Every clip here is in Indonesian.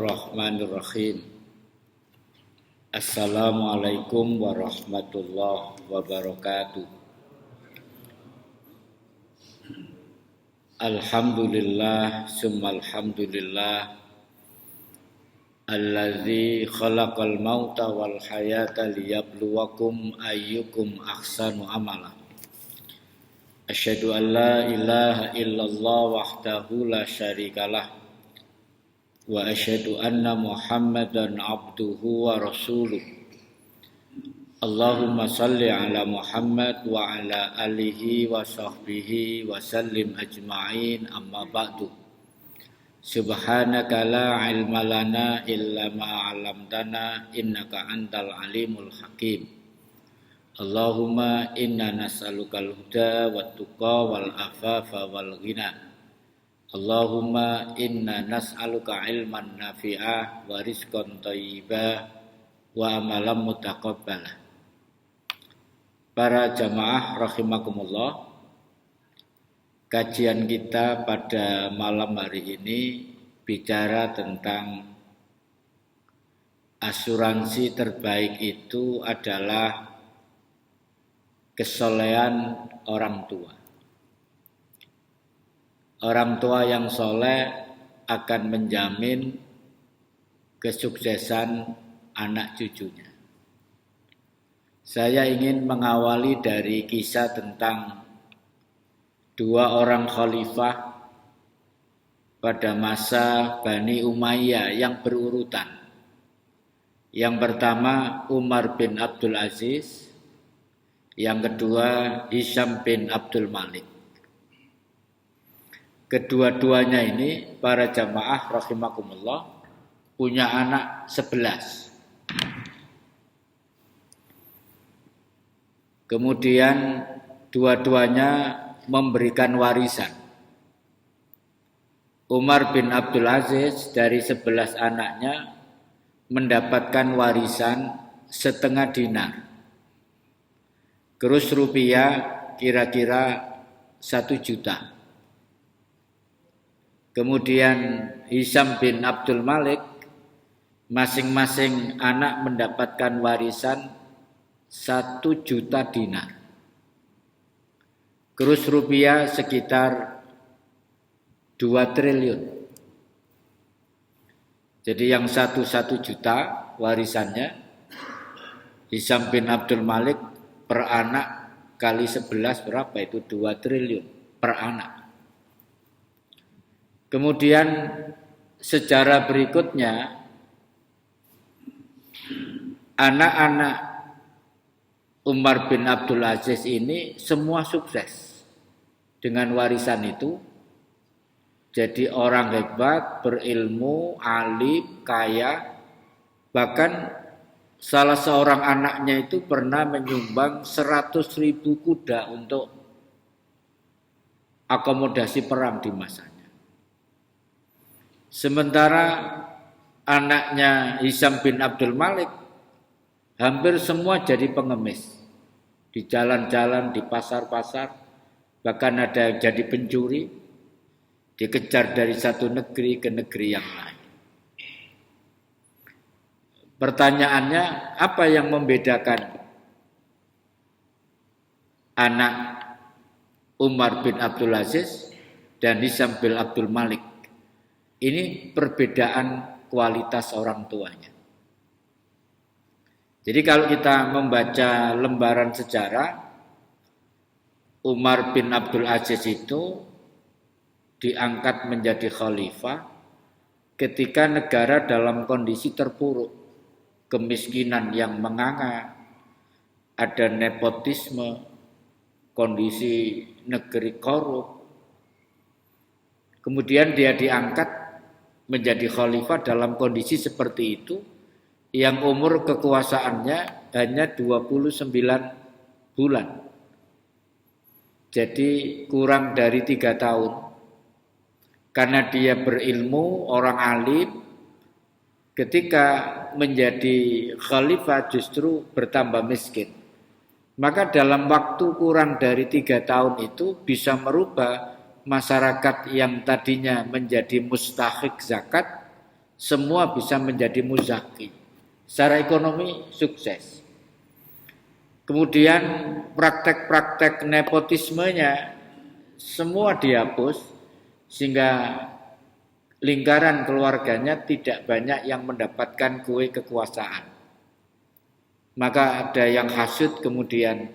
Bismillahirrahmanirrahim. Assalamualaikum warahmatullahi wabarakatuh. Alhamdulillah summa alhamdulillah allazi khalaqal mauta wal hayata liyabluwakum ayyukum ahsanu amala. Asyhadu an la ilaha illallah wahdahu la syarikalah wa asyhadu anna Muhammadan abduhu wa rasuluh. Allahumma salli ala Muhammad wa ala alihi wa sahbihi wa sallim ajma'in, amma ba'du. Subhanaka la ilma lana illa ma 'allamtana innaka antal alimul hakim. Allahumma inna nas'alukal huda wat tuqa wal afafa wal ghina. Allahumma inna nas'aluka ilman nafi'ah wa rizqan thayyibah wa amalan mutaqabbalah. Para jamaah rahimakumullah, kajian kita pada malam hari ini bicara tentang asuransi terbaik itu adalah kesolehan orang tua. Orang tua yang soleh akan menjamin kesuksesan anak cucunya. Saya ingin mengawali dari kisah tentang dua orang khalifah pada masa Bani Umayyah yang berurutan. Yang pertama Umar bin Abdul Aziz, yang kedua Hisham bin Abdul Malik. Kedua-duanya ini para jamaah rahimakumullah punya anak 11. Kemudian dua-duanya memberikan warisan. Umar bin Abdul Aziz dari 11 anaknya mendapatkan warisan setengah dinar. Kurs rupiah kira-kira 1 juta. Kemudian Hisham bin Abdul Malik, masing-masing anak mendapatkan warisan 1 juta dinar. Kurs rupiah sekitar 2 triliun. Jadi yang 1 juta warisannya, Hisham bin Abdul Malik per anak kali 11 berapa itu? 2 triliun per anak. Kemudian sejarah berikutnya, anak-anak Umar bin Abdul Aziz ini semua sukses dengan warisan itu. Jadi orang hebat, berilmu, alim, kaya. Bahkan salah seorang anaknya itu pernah menyumbang 100.000 kuda untuk akomodasi perang di masanya. Sementara anaknya Hisham bin Abdul Malik hampir semua jadi pengemis. Di jalan-jalan, di pasar-pasar, bahkan ada yang jadi pencuri, dikejar dari satu negeri ke negeri yang lain. Pertanyaannya, apa yang membedakan anak Umar bin Abdul Aziz dan Hisham bin Abdul Malik? Ini perbedaan kualitas orang tuanya. Jadi kalau kita membaca lembaran sejarah, Umar bin Abdul Aziz itu diangkat menjadi khalifah ketika negara dalam kondisi terpuruk, kemiskinan yang menganga, ada nepotisme, kondisi negeri korup. Kemudian dia diangkat menjadi khalifah dalam kondisi seperti itu, yang umur kekuasaannya hanya 29 bulan. Jadi kurang dari 3 tahun. Karena dia berilmu, orang alim, ketika menjadi khalifah justru bertambah miskin. Maka dalam waktu kurang dari 3 tahun itu bisa merubah masyarakat yang tadinya menjadi mustahik zakat semua bisa menjadi muzaki. Secara ekonomi sukses. Kemudian praktek-praktek nepotismenya semua dihapus sehingga lingkaran keluarganya tidak banyak yang mendapatkan kue kekuasaan. Maka ada yang hasut kemudian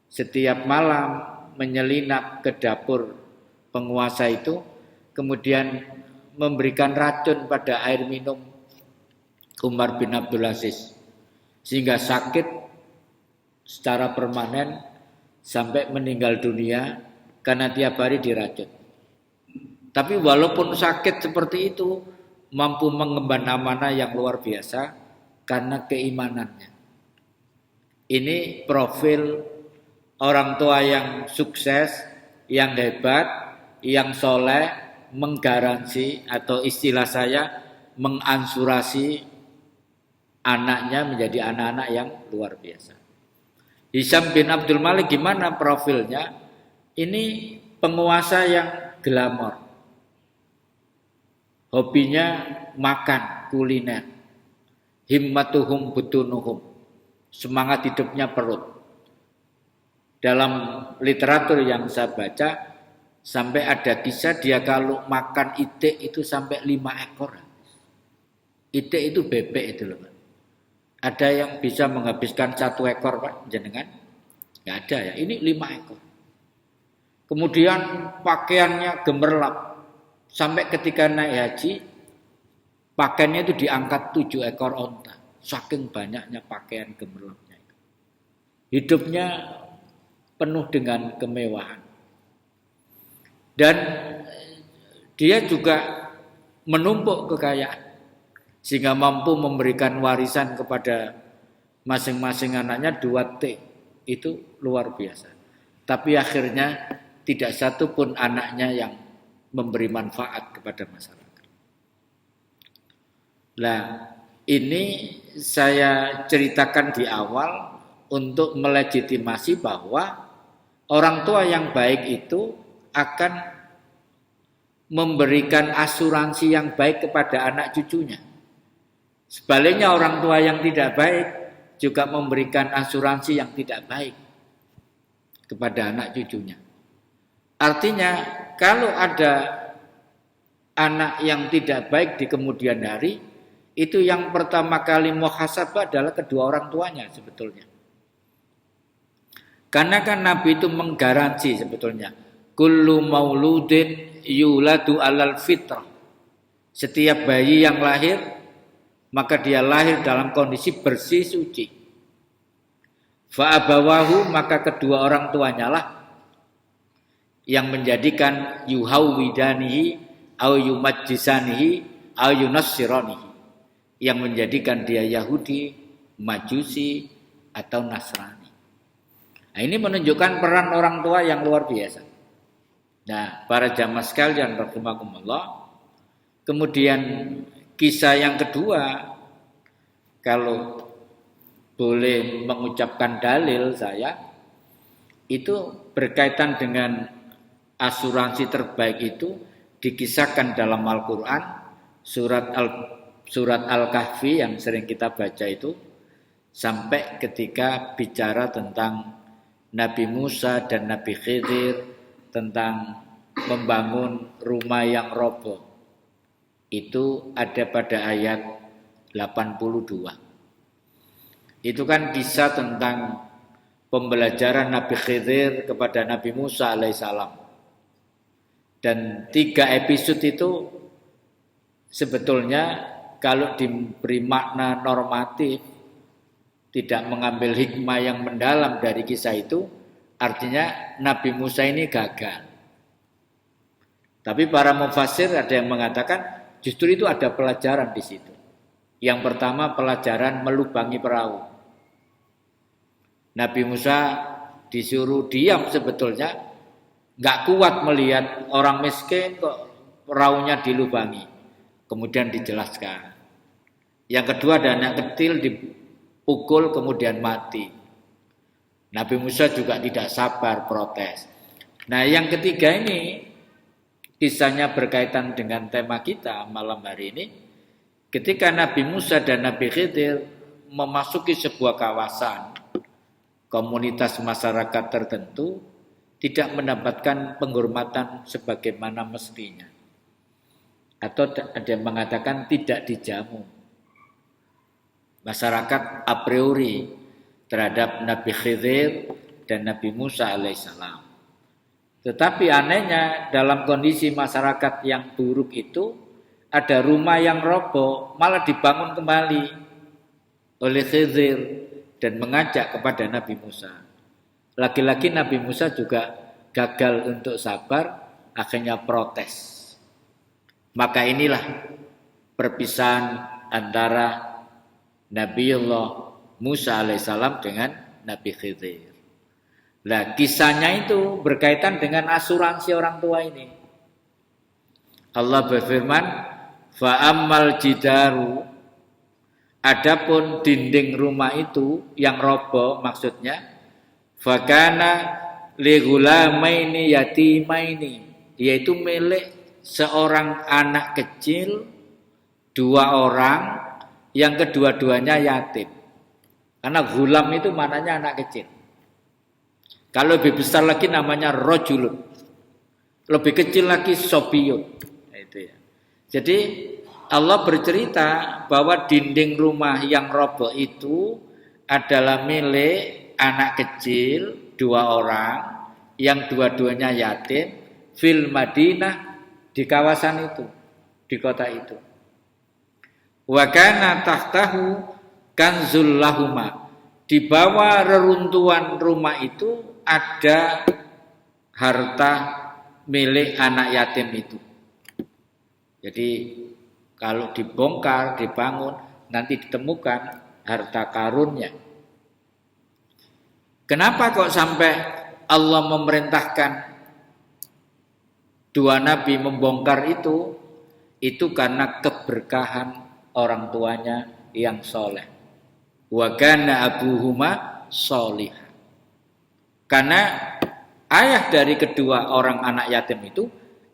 setiap malam menyelinap ke dapur penguasa itu, kemudian memberikan racun pada air minum Umar bin Abdul Aziz sehingga sakit secara permanen sampai meninggal dunia karena tiap hari diracun. Tapi walaupun sakit seperti itu mampu mengemban amanah yang luar biasa karena keimanannya. Ini profil orang tua yang sukses, yang hebat, yang soleh, menggaransi atau istilah saya mengansurasi anaknya menjadi anak-anak yang luar biasa. Hisam bin Abdul Malik gimana profilnya? Ini penguasa yang glamor. Hobinya makan, kuliner. Himmatuhum butunuhum. Semangat hidupnya perut. Dalam literatur yang saya baca, sampai ada kisah dia kalau makan itik itu sampai 5 ekor. Itik itu bebek itu loh Pak. Ada yang bisa menghabiskan 1 ekor Pak, jenengan? Nggak ada ya, ini 5 ekor. Kemudian pakaiannya gemerlap. Sampai ketika naik haji, pakaiannya itu diangkat 7 ekor onta. Saking banyaknya pakaian gemerlapnya itu. Hidupnya penuh dengan kemewahan. Dan dia juga menumpuk kekayaan. Sehingga mampu memberikan warisan kepada masing-masing anaknya 2 T. Itu luar biasa. Tapi akhirnya tidak satu pun anaknya yang memberi manfaat kepada masyarakat. Nah, ini saya ceritakan di awal untuk melegitimasi bahwa orang tua yang baik itu akan memberikan asuransi yang baik kepada anak cucunya. Sebaliknya orang tua yang tidak baik juga memberikan asuransi yang tidak baik kepada anak cucunya. Artinya kalau ada anak yang tidak baik di kemudian hari, itu yang pertama kali muhasabah adalah kedua orang tuanya sebetulnya. Karena kan Nabi itu menggaransi sebetulnya, kullu mauludin yuladu alal fitrah. Setiap bayi yang lahir maka dia lahir dalam kondisi bersih suci. Fa'abawahu, maka kedua orang tuanya lah yang menjadikan yuhawwidanihi au yumajjisanihi au yunassiranihi, yang menjadikan dia Yahudi, Majusi atau Nasrani. Nah, ini menunjukkan peran orang tua yang luar biasa. Nah, para jamaah sekalian rahimakumullah, kemudian kisah yang kedua, kalau boleh mengucapkan dalil saya, itu berkaitan dengan asuransi terbaik itu dikisahkan dalam Al-Quran, surat Al-Kahfi yang sering kita baca itu, sampai ketika bicara tentang Nabi Musa dan Nabi Khidir, tentang membangun rumah yang roboh. Itu ada pada ayat 82. Itu kan kisah tentang pembelajaran Nabi Khidir kepada Nabi Musa alaihissalam. Dan 3 episode itu sebetulnya kalau diberi makna normatif, tidak mengambil hikmah yang mendalam dari kisah itu, artinya Nabi Musa ini gagal. Tapi para mufassir ada yang mengatakan justru itu ada pelajaran di situ. Yang pertama pelajaran melubangi perahu. Nabi Musa disuruh diam sebetulnya, nggak kuat melihat orang miskin kok perahunya dilubangi. Kemudian dijelaskan. Yang kedua ada anak kecil dipukul kemudian mati. Nabi Musa juga tidak sabar protes. Nah yang ketiga ini kisahnya berkaitan dengan tema kita malam hari ini. Ketika Nabi Musa dan Nabi Khidir memasuki sebuah kawasan, komunitas masyarakat tertentu tidak mendapatkan penghormatan sebagaimana mestinya. Atau ada yang mengatakan tidak dijamu. Masyarakat a priori terhadap Nabi Khidir dan Nabi Musa alaihissalam. Tetapi anehnya dalam kondisi masyarakat yang buruk itu, ada rumah yang roboh malah dibangun kembali oleh Khidir dan mengajak kepada Nabi Musa. Lagi-lagi Nabi Musa juga gagal untuk sabar, akhirnya protes. Maka inilah perpisahan antara Nabiullah Musa alaihissalam dengan Nabi Khidir. Nah, kisahnya itu berkaitan dengan asuransi orang tua ini. Allah berfirman, fa'ammal jidaru, adapun dinding rumah itu yang roboh maksudnya, fakana li ghulamaini yatimaini, yaitu milik seorang anak kecil, 2 orang yang kedua-duanya yatim. Karena gulam itu maknanya anak kecil. Kalau lebih besar lagi namanya rojulun. Lebih kecil lagi sobiyun. Itu ya. Jadi Allah bercerita bahwa dinding rumah yang roboh itu adalah milik anak kecil 2 orang yang dua-duanya yatim fil Madinah, di kawasan itu, di kota itu. Wa kana tahtahu kanzul lahuma, di bawah reruntuhan rumah itu ada harta milik anak yatim itu. Jadi kalau dibongkar, dibangun, nanti ditemukan harta karunnya. Kenapa kok sampai Allah memerintahkan 2 nabi membongkar itu? Itu karena keberkahan orang tuanya yang soleh. Wa kana abuhuma sholihah. Karena ayah dari kedua orang anak yatim itu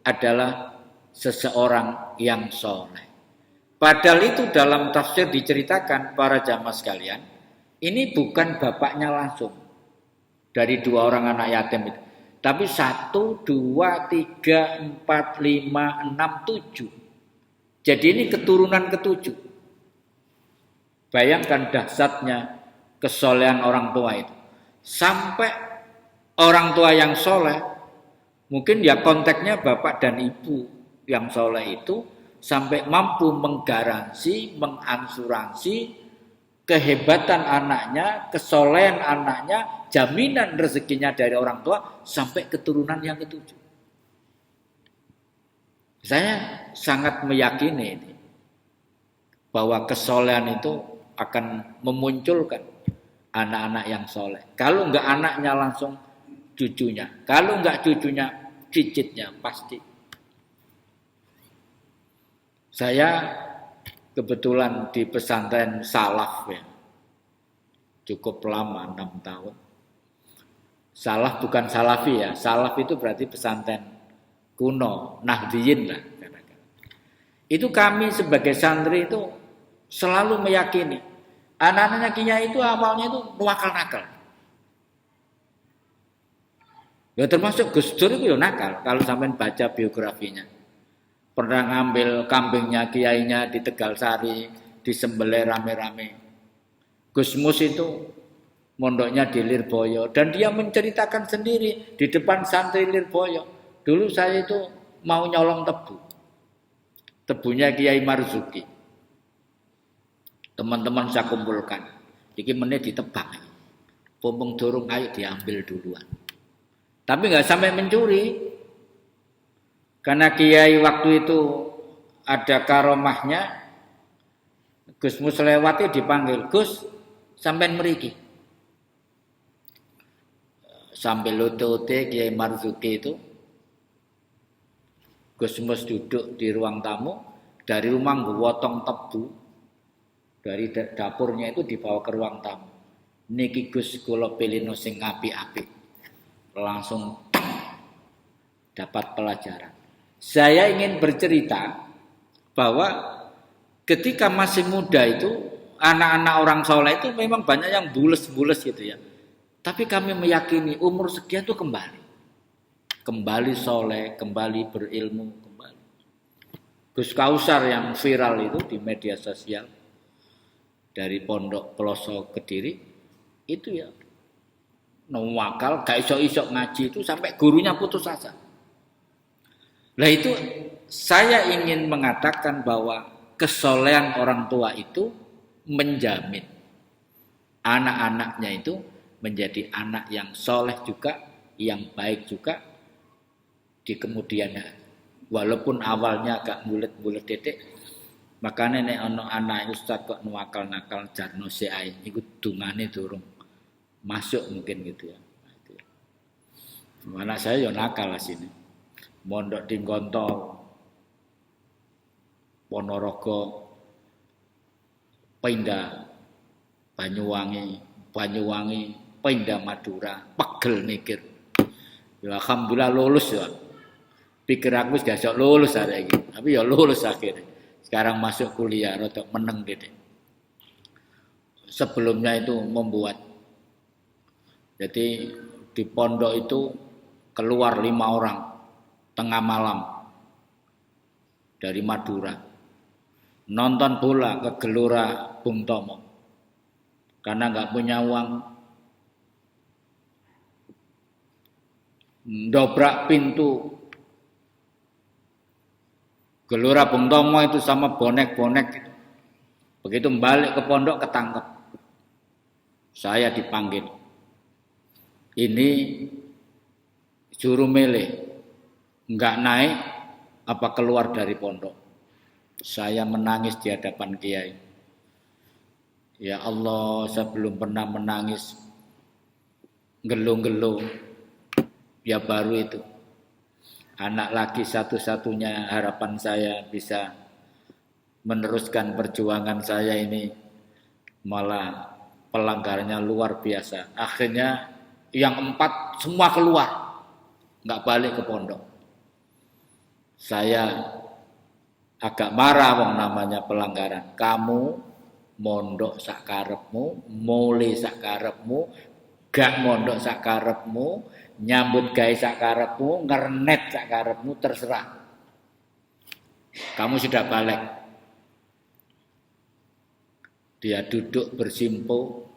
adalah seseorang yang soleh. Padahal itu dalam tafsir diceritakan para jamaah sekalian, ini bukan bapaknya langsung dari 2 orang anak yatim itu, tapi 1, 2, 3, 4, 5, 6, 7. Jadi ini keturunan ke-7. Bayangkan dahsyatnya kesolehan orang tua itu. Sampai orang tua yang soleh, mungkin ya konteksnya bapak dan ibu yang soleh itu, sampai mampu menggaransi, mengasuransi kehebatan anaknya, kesolehan anaknya, jaminan rezekinya dari orang tua sampai keturunan yang ke-7. Saya sangat meyakini ini, bahwa kesolehan itu akan memunculkan anak-anak yang soleh. Kalau enggak anaknya langsung cucunya, kalau enggak cucunya cicitnya pasti. Saya kebetulan di pesantren salaf ya, cukup lama, 6 tahun. Salaf bukan salafi ya, salaf itu berarti pesantren kuno, Nahdiyin lah. Itu kami sebagai santri itu selalu meyakini anak-anaknya kiai itu awalnya itu nakal-nakal. Ya termasuk Gus Dur itu ya nakal, kalau sampean baca biografinya. Pernah ngambil kambingnya kiainya di Tegalsari, disembelih rame-rame. Gus Mus itu mondoknya di Lirboyo, dan dia menceritakan sendiri di depan santri Lirboyo. Dulu saya itu mau nyolong tebu. Tebunya Kiai Marzuki. Teman-teman saya kumpulkan. Iki meneh ditebang. Pompong dorong ayo diambil duluan. Tapi enggak sampai mencuri. Karena Kiai waktu itu ada karomahnya, Gus Mus lewati dipanggil, Gus, sampean mriki. Sambil lote-lote Kiai Marzuki itu, Gus Mus duduk di ruang tamu, dari rumah ngewotong tebu, dari dapurnya itu dibawa ke ruang tamu. Niki Gus kula pilihno sing apik-apik. Langsung dapat pelajaran. Saya ingin bercerita bahwa ketika masih muda itu anak-anak orang soleh itu memang banyak yang bules-bules gitu ya. Tapi kami meyakini umur sekian itu kembali soleh, kembali berilmu, kembali. Gus Kausar yang viral itu di media sosial dari Pondok Pelosok Kediri itu ya nawakal, gak iso-iso ngaji itu sampai gurunya putus asa. Nah itu saya ingin mengatakan bahwa kesolehan orang tua itu menjamin anak-anaknya itu menjadi anak yang soleh juga, yang baik juga di kemudian hari. Walaupun awalnya agak bulet-bulet titik, makanya nek ono anak ustaz kok nuwakal-nakal jarno seae iku dungane durung masuk mungkin gitu ya. Anak saya ya nakal lah sini. Mondok di Gontol, Ponorogo, pindah Banyuwangi, pindah Madura, pegel mikir. Ya alhamdulillah lulus ya. Pikir aku gak sok lulus hari ini, tapi ya lulus akhirnya. Sekarang masuk kuliah, rotok meneng gitu. Sebelumnya itu membuat, jadi di pondok itu keluar 5 orang tengah malam dari Madura, nonton bola ke Gelora Bung Tomo, karena nggak punya uang, dobrak pintu Gelora Bung Tomo itu sama bonek-bonek gitu. Begitu balik ke pondok ketangkep. Saya dipanggil. Ini suruh milih, nggak naik apa keluar dari pondok. Saya menangis di hadapan kiai. Ya Allah, saya belum pernah menangis gelung-gelung. Ya baru itu. Anak laki satu-satunya harapan saya bisa meneruskan perjuangan saya ini, malah pelanggarannya luar biasa. Akhirnya yang 4 semua keluar, nggak balik ke pondok. Saya agak marah wong namanya pelanggaran. Kamu mondok sak karepmu, mulai sak karepmu, gak mondok sak karepmu, nyambut gawe sak karepmu, ngernet sak karepmu, terserah. Kamu sudah balik. Dia duduk bersimpu.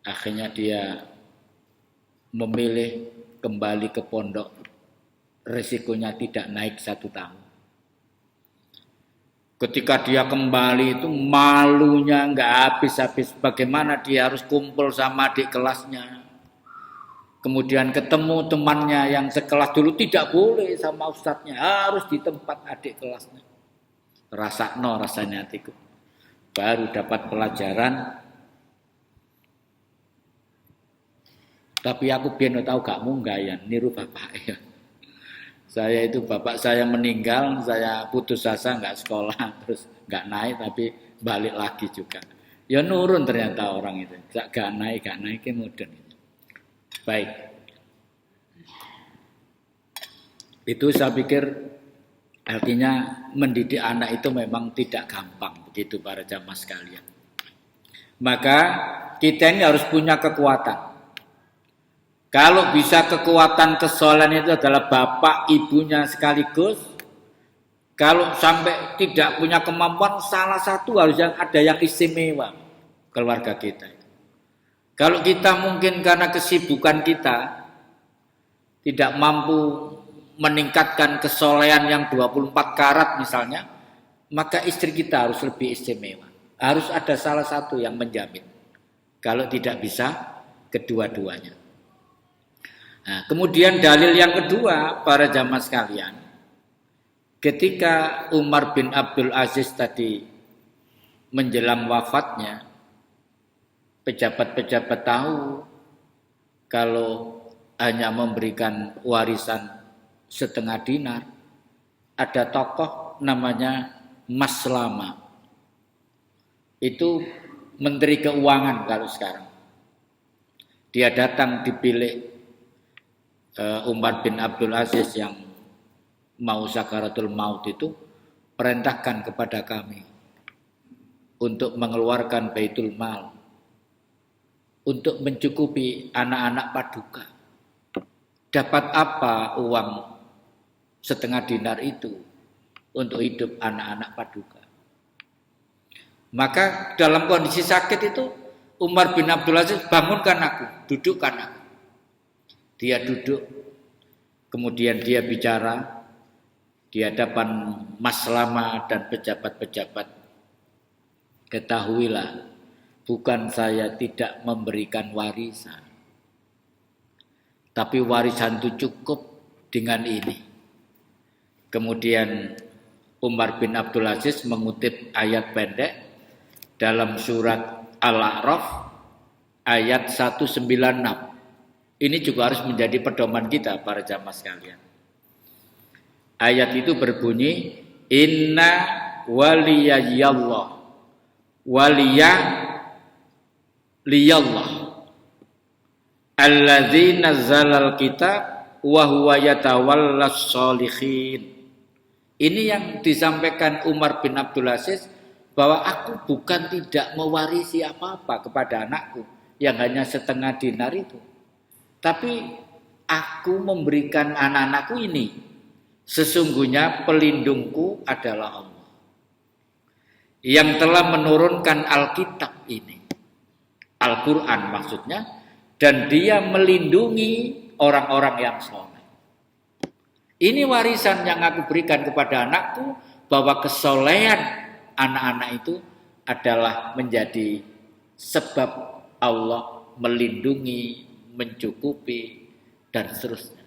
Akhirnya dia memilih kembali ke pondok. Risikonya tidak naik 1 tahun. Ketika dia kembali itu malunya nggak habis-habis. Bagaimana dia harus kumpul sama adik kelasnya. Kemudian ketemu temannya yang sekelas dulu tidak boleh sama ustadznya. Harus di tempat adik kelasnya. Rasanya hatiku. Baru dapat pelajaran. Tapi aku biar tahu gak munggah ya. Niru bapak ya. Saya itu bapak saya meninggal, saya putus asa nggak sekolah, terus nggak naik tapi balik lagi juga. Ya nurun ternyata orang itu, gak naik kemudian. Baik, itu saya pikir artinya mendidik anak itu memang tidak gampang, begitu para jamaah sekalian. Maka kita ini harus punya kekuatan. Kalau bisa kekuatan kesolehan itu adalah bapak ibunya sekaligus. Kalau sampai tidak punya kemampuan, salah satu harus ada yang istimewa keluarga kita. Kalau kita mungkin karena kesibukan kita tidak mampu meningkatkan kesolehan yang 24 karat misalnya, maka istri kita harus lebih istimewa. Harus ada salah satu yang menjamin. Kalau tidak bisa, kedua-duanya. Nah, kemudian dalil yang kedua para jamaah sekalian, ketika Umar bin Abdul Aziz tadi menjelang wafatnya, pejabat-pejabat tahu kalau hanya memberikan warisan 1/2 dinar, ada tokoh namanya Maslama. Itu menteri keuangan kalau sekarang. Dia datang dipilih Umar bin Abdul Aziz yang mau sakaratul maut itu, perintahkan kepada kami untuk mengeluarkan Baitul Mal untuk mencukupi anak-anak Paduka. Dapat apa uang setengah dinar itu untuk hidup anak-anak Paduka? Maka dalam kondisi sakit itu Umar bin Abdul Aziz, bangunkan aku, dudukkan aku. Dia duduk, kemudian dia bicara di hadapan Maslama dan pejabat-pejabat. Ketahuilah, bukan saya tidak memberikan warisan, tapi warisan itu cukup dengan ini. Kemudian Umar bin Abdul Aziz mengutip ayat pendek dalam surat Al-A'raf ayat 196. Ini juga harus menjadi pedoman kita para jamaah sekalian. Ayat itu berbunyi, Inna waliyallah liyallah alladzi nazzalal kitab wa huwa yatawallas sholihin. Ini yang disampaikan Umar bin Abdul Aziz, bahwa aku bukan tidak mewarisi apa-apa kepada anakku yang hanya setengah dinar itu, tapi aku memberikan anak-anakku ini. Sesungguhnya pelindungku adalah Allah yang telah menurunkan Alkitab ini, Al-Quran maksudnya, dan dia melindungi orang-orang yang soleh. Ini warisan yang aku berikan kepada anakku, bahwa kesolehan anak-anak itu adalah menjadi sebab Allah melindungi, mencukupi, dan seterusnya.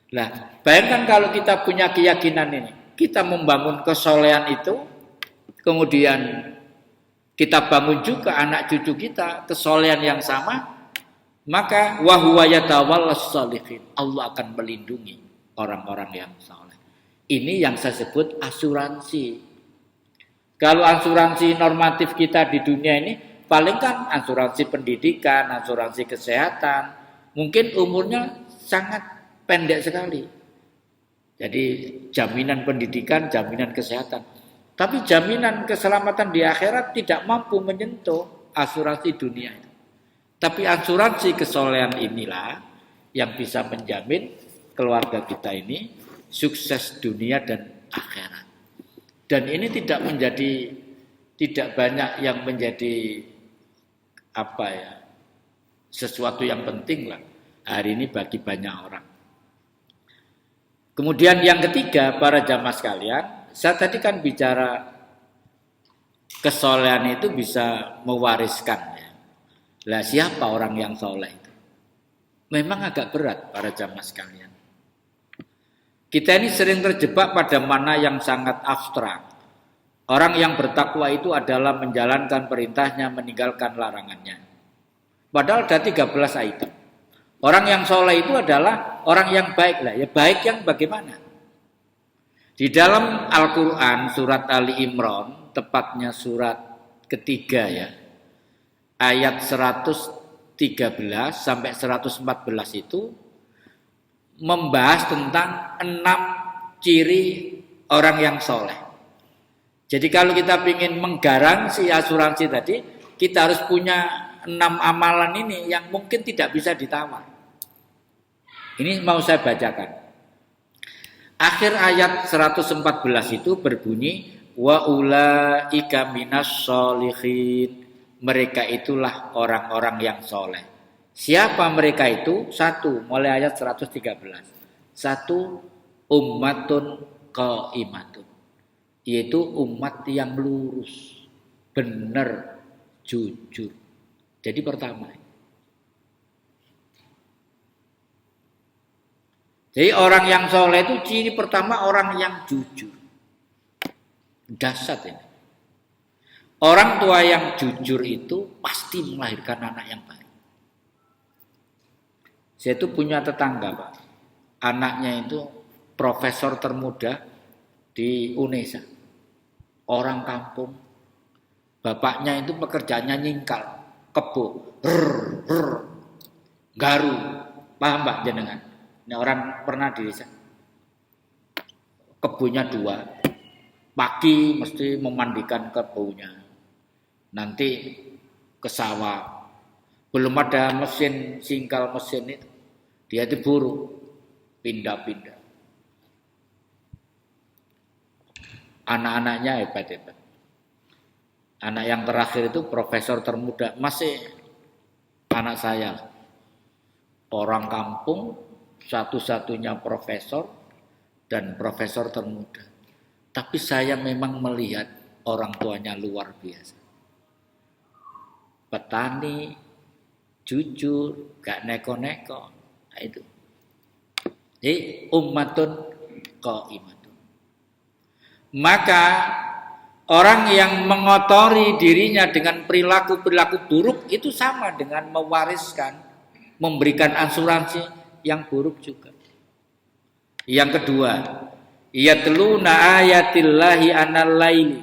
Nah, bayangkan kalau kita punya keyakinan ini, kita membangun kesolehan itu, kemudian kita bangun juga anak cucu kita kesolehan yang sama, maka wa huwa yatawallas sholihin, Allah akan melindungi orang-orang yang saleh. Ini yang saya sebut asuransi. Kalau asuransi normatif kita di dunia ini, paling kan asuransi pendidikan, asuransi kesehatan, mungkin umurnya sangat pendek sekali. Jadi jaminan pendidikan, jaminan kesehatan. Tapi jaminan keselamatan di akhirat tidak mampu menyentuh asuransi dunia. Tapi asuransi kesolehan inilah yang bisa menjamin keluarga kita ini sukses dunia dan akhirat. Dan ini tidak banyak yang menjadi sesuatu yang penting lah hari ini bagi banyak orang. Kemudian yang ketiga, para jamaah sekalian, saya tadi kan bicara kesolehan itu bisa mewariskan ya. Lah siapa orang yang soleh itu? Memang agak berat para jamaah sekalian. Kita ini sering terjebak pada mana yang sangat abstrak. Orang yang bertakwa itu adalah menjalankan perintahnya, meninggalkan larangannya. Padahal ada 13 item. Orang yang soleh itu adalah orang yang baik lah. Ya baik yang bagaimana? Di dalam Al-Quran surat Ali Imran, tepatnya surat ketiga ya, ayat 113 sampai 114 itu membahas tentang 6 ciri orang yang soleh. Jadi kalau kita ingin menggaransi asuransi tadi, kita harus punya 6 amalan ini yang mungkin tidak bisa ditawar. Ini mau saya bacakan. Akhir ayat 114 itu berbunyi, wa ulaika minas sholihin. Mereka itulah orang-orang yang soleh. Siapa mereka itu? 1, mulai ayat 113. 1, ummatun qaimatun, yaitu umat yang lurus, benar, jujur. Jadi pertama. Jadi orang yang soleh itu ciri pertama orang yang jujur. Dasar ini. Orang tua yang jujur itu pasti melahirkan anak yang baik. Saya itu punya tetangga, Pak. Anaknya itu profesor termuda di UNESA. Orang kampung. Bapaknya itu pekerjaannya nyingkal, kebo, garu. Paham Pak jenengan? Ini orang pernah di desa. Kebunnya 2. pagi mesti memandikan kerbaunya. Nanti ke sawah. Belum ada mesin singkal mesin itu. Dia diburu pindah-pindah. Anak-anaknya hebat-hebat. Anak yang terakhir itu profesor termuda, masih anak saya. Orang kampung, satu-satunya profesor dan profesor termuda. Tapi saya memang melihat orang tuanya luar biasa. Petani, jujur, gak neko-neko. Nah itu. Jadi ummatun qaimatun. Maka orang yang mengotori dirinya dengan perilaku-perilaku buruk itu sama dengan mewariskan, memberikan asuransi yang buruk juga. Yang kedua, yatluna ayatillahi anal-laili.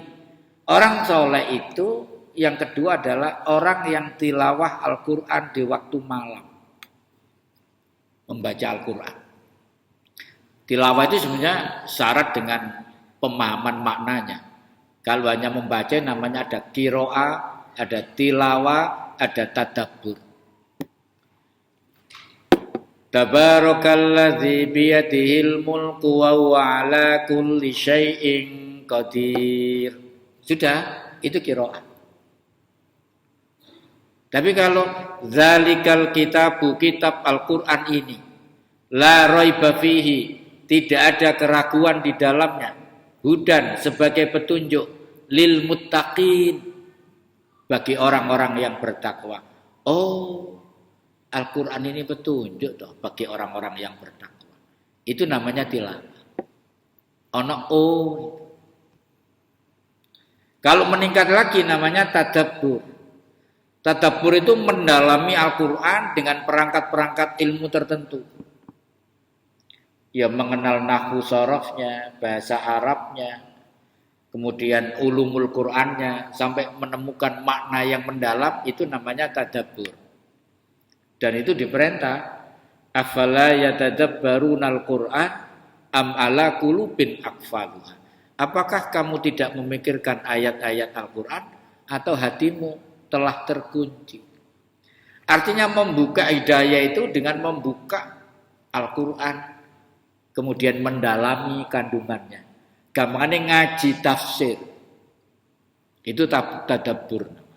Orang soleh itu yang kedua adalah orang yang tilawah Al-Quran di waktu malam. Membaca Al-Quran. Tilawah itu sebenarnya syarat dengan pemahaman maknanya. Kalau hanya membaca namanya ada qiraah, ada tilawah, ada tadabbur. Tabarakalladzi biyadihil mulku wa huwa ala kulli syai'in qadir. Sudah, itu qiraah. Tapi kalau zalikal kitabu, kitab Al-Qur'an ini, la raiba fihi, tidak ada keraguan di dalamnya, hudan sebagai petunjuk lil muttaqin, bagi orang-orang yang bertakwa. Oh, Al-Quran ini petunjuk toh bagi orang-orang yang bertakwa. Itu namanya tilawah. Ono oh. Kalau meningkat lagi namanya tadabbur. Tadabbur itu mendalami Al-Quran dengan perangkat-perangkat ilmu tertentu. Ya mengenal nahwu sorofnya, bahasa Arabnya, kemudian ulumul Qur'annya, sampai menemukan makna yang mendalam, itu namanya tadabbur. Dan itu diperintah, afala yatadabbarunal Qur'an am ala qulubin aqfaluha. Apakah kamu tidak memikirkan ayat-ayat Al-Qur'an atau hatimu telah terkunci? Artinya membuka hidayah itu dengan membuka Al-Qur'an, kemudian mendalami kandungannya. Gampangannya ngaji tafsir. Itu tadabbur.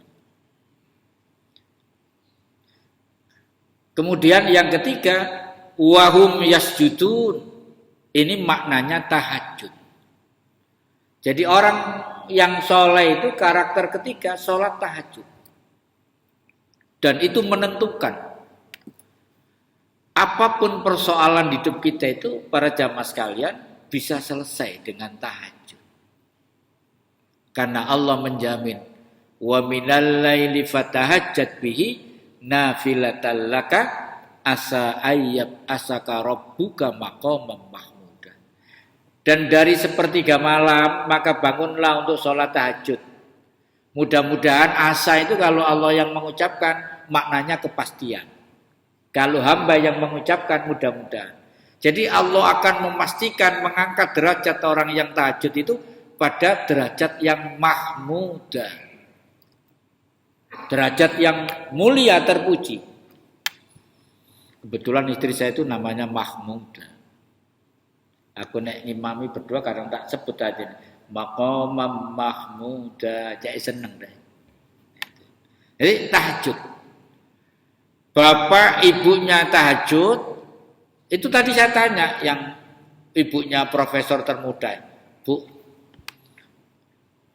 Kemudian yang ketiga, wahum yasjudun. Ini maknanya tahajud. Jadi orang yang soleh itu karakter ketiga, sholat tahajud. Dan itu menentukan. Apapun persoalan hidup kita itu, para jamaah sekalian, bisa selesai dengan tahajud. Karena Allah menjamin, wa minal laili fatahajjat bihi nafilatan laka asa ayyab asaka rabbuka maqamam mahmuda. Dan dari sepertiga malam maka bangunlah untuk sholat tahajud. Mudah-mudahan asa itu kalau Allah yang mengucapkan maknanya kepastian. Kalau hamba yang mengucapkan mudah-mudahan. Jadi Allah akan memastikan mengangkat derajat orang yang tahajud itu pada derajat yang mahmudah. Derajat yang mulia terpuji. Kebetulan istri saya itu namanya Mahmudah. Aku nek ngimami berdua kadang tak sebut aja. Maqamam Mahmudah. Jadi seneng deh. Jadi tahajud. Bapak ibunya tahajud, itu tadi saya tanya yang ibunya profesor termuda, Bu,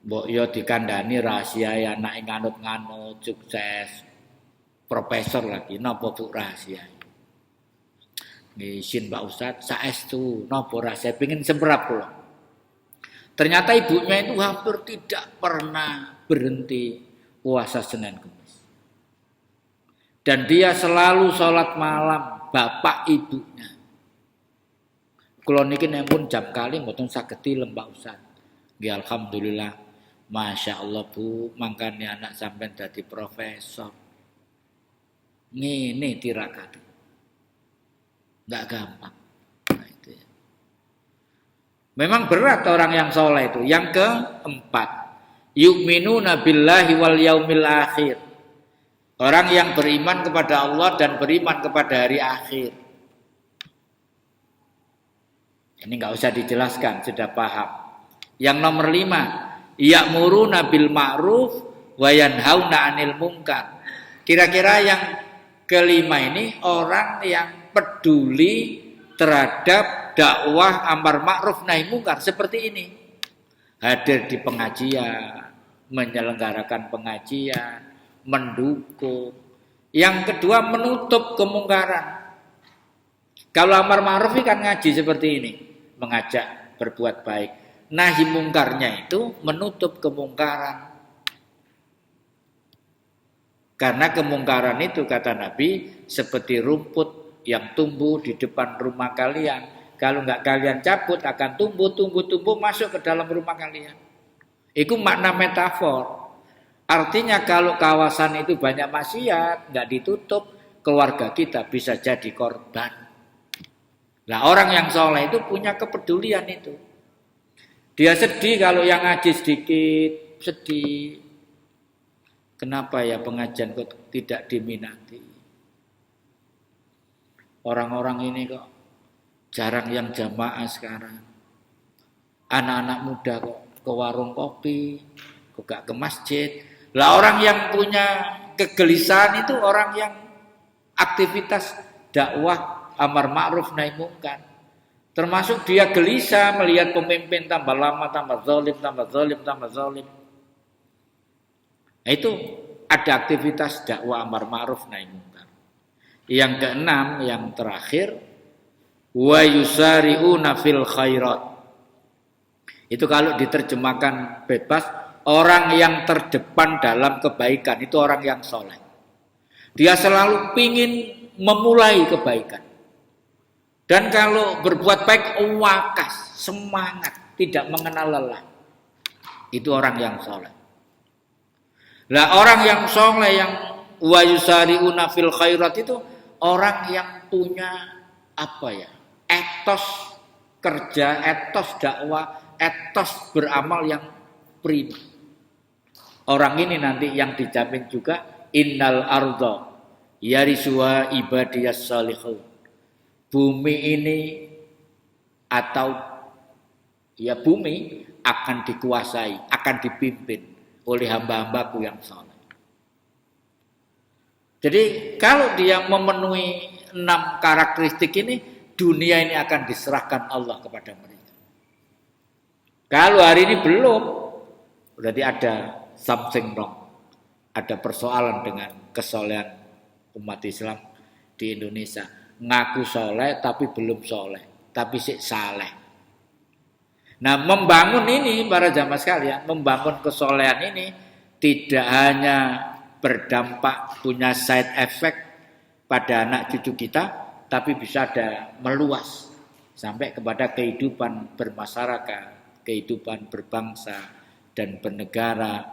mbok yo dikandani rahasia ya anak nganut-nganut sukses profesor lagi, napa Bu rahasia? Ngisin Pak Ustadz, saestu napa rahasia pengin seberap kula. Ternyata ibunya itu hampir tidak pernah berhenti puasa Senin Kamis. Dan dia selalu sholat malam, bapak ibunya. Kula niki pun jam kali mboten saged tilem Pak Ustaz. Nggih alhamdulillah. Masya Allah Bu, mangkane anak sampean dadi profesor. Ngene tirakat. Enggak gampang. Nah, itu ya. Memang berat orang yang soleh itu. Yang keempat, yu'minuna billahi wal yaumil akhir. Orang yang beriman kepada Allah dan beriman kepada hari akhir. Ini nggak usah dijelaskan, sudah paham. Yang nomor 5, ya'muruna bil ma'ruf wa yanhauna 'anil munkar. Kira-kira yang kelima ini orang yang peduli terhadap dakwah amar ma'ruf nahi munkar seperti ini. Hadir di pengajian, menyelenggarakan pengajian, mendukung. Yang kedua, menutup kemungkaran. Kalau amar ma'ruf kan ngaji seperti ini, mengajak berbuat baik. Nahi mungkarnya itu menutup kemungkaran. Karena kemungkaran itu kata Nabi seperti rumput yang tumbuh di depan rumah kalian. Kalau nggak kalian cabut akan tumbuh masuk ke dalam rumah kalian. Itu makna metafor. Artinya kalau kawasan itu banyak maksiat, nggak ditutup, keluarga kita bisa jadi korban. Nah, orang yang soleh itu punya kepedulian itu. Dia sedih kalau yang ngaji sedikit, sedih. Kenapa ya pengajian kok tidak diminati? Orang-orang ini kok jarang yang jamaah sekarang. Anak-anak muda kok ke warung kopi, kok gak ke masjid. Lah orang yang punya kegelisahan itu orang yang aktivitas dakwah amar ma'ruf nahi munkar. Termasuk dia gelisah melihat pemimpin tambah lama, tambah zalim, tambah zalim, tambah zalim. Nah, itu ada aktivitas dakwah amar ma'ruf nahi munkar. Yang keenam, yang terakhir, wa yusari'una fil khairat. Itu kalau diterjemahkan bebas, orang yang terdepan dalam kebaikan itu orang yang soleh. Dia selalu pingin memulai kebaikan. Dan kalau berbuat baik, wakas, semangat, tidak mengenal lelah. Itu orang yang soleh. Lah orang yang soleh, yang wa yusari'una fil khairat itu orang yang punya apa ya? Etos kerja, etos dakwah, etos beramal yang prima. Orang ini nanti yang dijamin juga innal arda yarisuha ibadiyas salihun. Bumi ini atau ya bumi akan dikuasai, akan dipimpin oleh hamba-hambaku yang saleh. Jadi kalau dia memenuhi 6 karakteristik ini, dunia ini akan diserahkan Allah kepada mereka. Kalau hari ini belum, berarti ada something wrong. Ada persoalan dengan kesolehan umat Islam di Indonesia. Ngaku soleh tapi belum soleh, tapi sik saleh. Nah, membangun ini para jamaah sekalian, membangun kesolehan ini tidak hanya berdampak punya side effect pada anak cucu kita, tapi bisa ada meluas sampai kepada kehidupan bermasyarakat, kehidupan berbangsa dan bernegara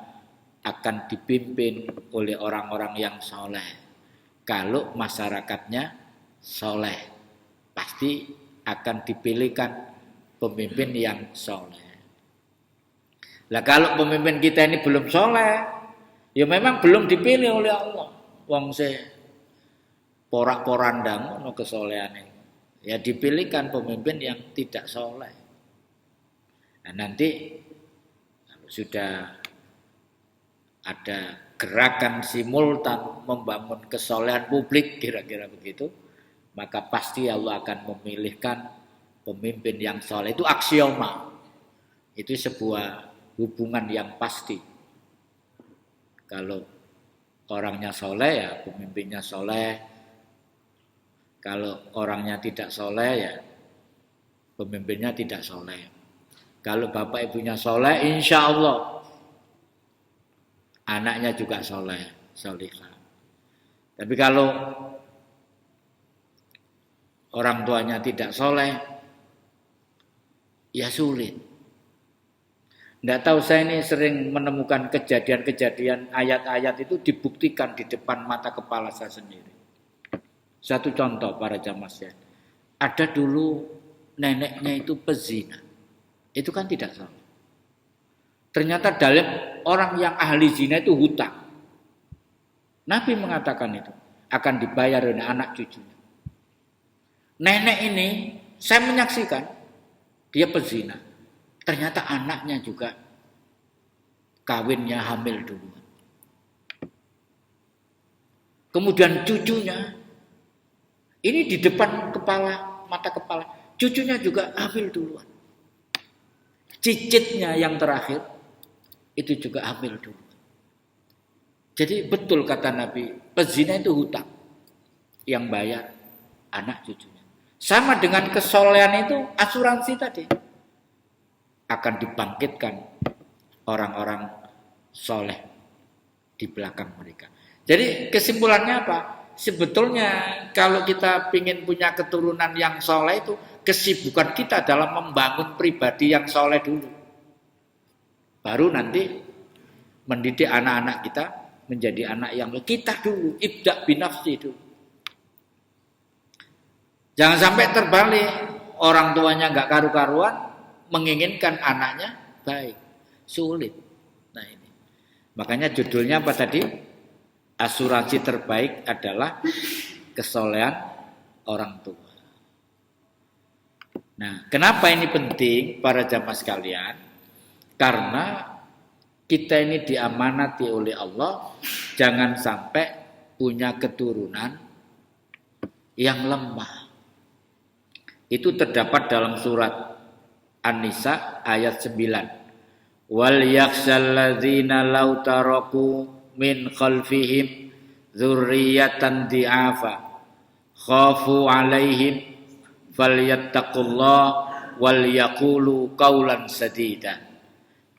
akan dipimpin oleh orang-orang yang soleh. Kalau masyarakatnya soleh, pasti akan dipilihkan pemimpin yang soleh. Lah kalau pemimpin kita ini belum soleh, ya memang belum dipilih oleh Allah. Wong se porak-porandang ono kesolehane. Ya dipilihkan pemimpin yang tidak soleh. Nah, nanti kalau sudah ada gerakan simultan membangun kesolehan publik kira-kira begitu, maka pasti Allah akan memilihkan pemimpin yang soleh. Itu aksioma. Itu sebuah hubungan yang pasti. Kalau orangnya soleh ya pemimpinnya soleh. Kalau orangnya tidak soleh ya pemimpinnya tidak soleh. Kalau bapak ibunya soleh, insya Allah anaknya juga soleh, solihah. Tapi kalau orang tuanya tidak soleh, ya sulit. Tidak tahu, saya ini sering menemukan kejadian-kejadian ayat-ayat itu dibuktikan di depan mata kepala saya sendiri. Satu contoh para jamaah sekalian. Ada dulu neneknya itu pezina. Itu kan tidak salah. Ternyata dalam orang yang ahli zina itu hutang. Nabi mengatakan itu akan dibayar oleh anak cucunya. Nenek ini saya menyaksikan dia pezina. Ternyata anaknya juga kawinnya hamil duluan. Kemudian cucunya ini di depan mata kepala, cucunya juga hamil duluan. Cicitnya yang terakhir itu juga hamil duluan. Jadi betul kata Nabi, pezina itu hutang yang bayar anak cucunya. Sama dengan kesolehan itu asuransi tadi. Akan dibangkitkan orang-orang soleh di belakang mereka. Jadi kesimpulannya apa? Sebetulnya kalau kita ingin punya keturunan yang soleh itu kesibukan kita dalam membangun pribadi yang soleh dulu. Baru nanti mendidik anak-anak kita menjadi anak yang kita dulu, ibda binafsi dulu. Jangan sampai terbalik, orang tuanya nggak karu-karuan, menginginkan anaknya baik, sulit. Nah ini, makanya judulnya apa tadi? Asuransi terbaik adalah kesolehan orang tua. Nah, kenapa ini penting para jamaah sekalian? Karena kita ini diamanati oleh Allah, jangan sampai punya keturunan yang lemah. Itu terdapat dalam surat An-Nisa ayat 9. Wal yakhshal ladzina law taraku min khalfihim dzurriyyatan di'afa khafu 'alaihim falyattaqullah wal yaqulu qaulan sadida.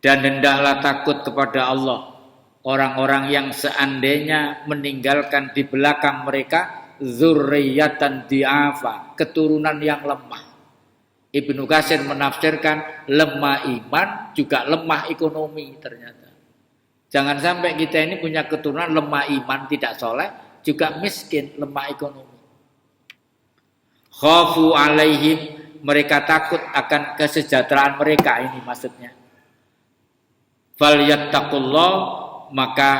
Dan hendaklah takut kepada Allah orang-orang yang seandainya meninggalkan di belakang mereka dzurriyyatan di'afa, keturunan yang lemah. Ibnu Katsir menafsirkan lemah iman juga lemah ekonomi ternyata. Jangan sampai kita ini punya keturunan lemah iman, tidak soleh, juga miskin, lemah ekonomi. Khafu alaihim, mereka takut akan kesejahteraan mereka, ini maksudnya. Falyattaqullah, maka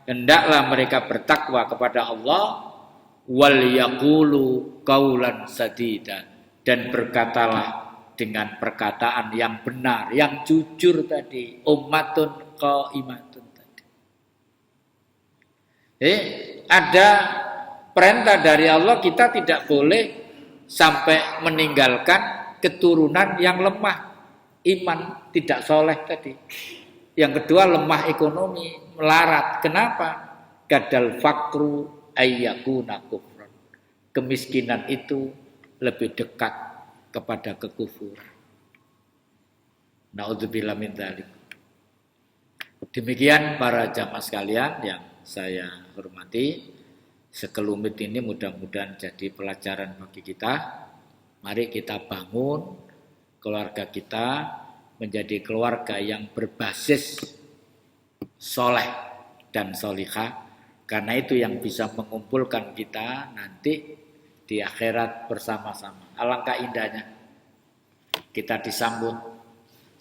hendaklah mereka bertakwa kepada Allah, wal yaqulu qaulan sadida, dan berkatalah dengan perkataan yang benar, yang jujur tadi, ummatun qaimatun tadi. Ada perintah dari Allah, kita tidak boleh sampai meninggalkan keturunan yang lemah iman, tidak soleh tadi. Yang kedua lemah ekonomi, melarat. Kenapa? Kadal fakru ayyakuna kufran. Kemiskinan itu lebih dekat kepada kekufuran. Na'udzubillah min dzalik. Demikian para jamaah sekalian yang saya hormati. Sekelumit ini mudah-mudahan jadi pelajaran bagi kita. Mari kita bangun keluarga kita menjadi keluarga yang berbasis soleh dan solihah, karena itu yang bisa mengumpulkan kita nanti di akhirat bersama-sama. Alangkah indahnya kita disambut,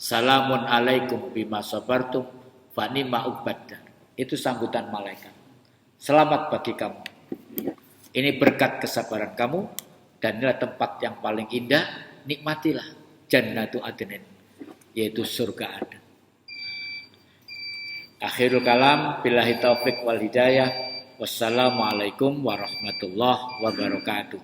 salamun alaikum bima sabartum fa ni'ma uqbad. Itu sambutan malaikat. Selamat bagi kamu. Ini berkat kesabaran kamu, dan inilah tempat yang paling indah. Nikmatilah jannatu adnin, yaitu surga Aden. Akhirul kalam, billahi taufik wal hidayah. Wassalamualaikum warahmatullahi wabarakatuh.